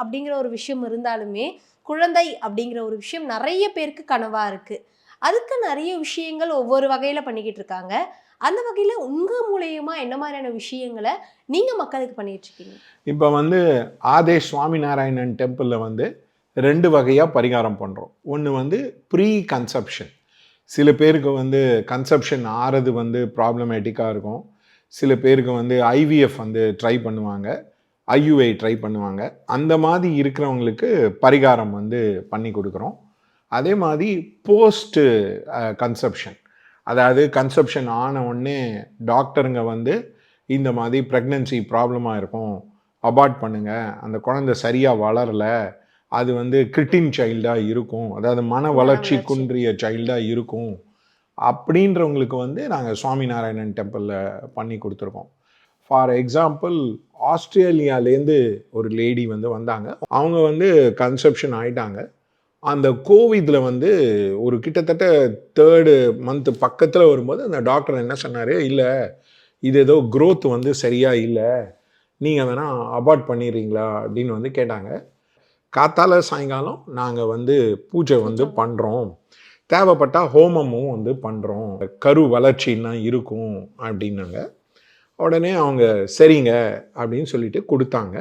அப்படிங்கிற ஒரு விஷயம் இருந்தாலுமே குழந்தை அப்படிங்கிற ஒரு விஷயம் நிறைய பேருக்கு கனவா இருக்கு. அதுக்கு நிறைய விஷயங்கள் ஒவ்வொரு வகையில பண்ணிக்கிட்டு இருக்காங்க. அந்த வகையில உங்க மூலியமா என்ன மாதிரியான விஷயங்கள நீங்க மக்களுக்கு பண்ணிட்டு இருக்கீங்க? இப்போ வந்து ஆதே சுவாமிநாராயணன் டெம்பிளில் வந்து 2 வகையாக பரிகாரம் பண்ணுறோம். ஒன்று வந்து ப்ரீ கன்செப்ஷன். சில பேருக்கு வந்து கன்செப்ஷன் ஆறது வந்து ப்ராப்ளமேட்டிக்காக இருக்கும். சில பேருக்கு வந்து ஐவிஎஃப் வந்து ட்ரை பண்ணுவாங்க. ஐயுஐ ட்ரை பண்ணுவாங்க. அந்த மாதிரி இருக்கிறவங்களுக்கு பரிகாரம் வந்து பண்ணி கொடுக்குறோம். அதே மாதிரி போஸ்ட் கன்செப்ஷன், அதாவது கன்செப்ஷன் ஆன உடனே டாக்டருங்க வந்து இந்த மாதிரி ப்ரெக்னன்சி ப்ராப்ளமாக இருக்கும், அபார்ட் பண்ணுங்க, அந்த குழந்தை சரியாக வளரல, அது வந்து கிரிட்டின் சைல்டாக இருக்கும், அதாவது மன மன வளர்ச்சி வளர்ச்சி. குன்றிய சைல்டாக இருக்கும் அப்படின்றவங்களுக்கு வந்து நாங்கள் சுவாமிநாராயணன் டெம்பிளில் பண்ணி கொடுத்துருக்கோம். ஃபார் எக்ஸாம்பிள், ஆஸ்திரேலியாலேருந்து ஒரு லேடி வந்து வந்தாங்க. அவங்க வந்து கன்செப்ஷன் ஆயிட்டாங்க. அந்த கோவிட்ல வந்து ஒரு கிட்டத்தட்ட 3rd மந்த் பக்கத்தில் வரும்போது அந்த டாக்டர் என்ன சொன்னார், இல்லை இது ஏதோ growth வந்து சரியா இல்லை, நீங்கள் வேணா அபார்ட் பண்ணிடுறீங்களா அப்படின்னு வந்து கேட்டாங்க. காத்தால சாயங்காலம் நாங்கள் வந்து பூஜை வந்து பண்ணுறோம், தேவைப்பட்டால் ஹோமமும் வந்து பண்ணுறோம், கரு வளர்ச்சின்னா இருக்கும் அப்படின்னாங்க. உடனே அவங்க சரிங்க அப்படின்னு சொல்லிட்டு கொடுத்தாங்க.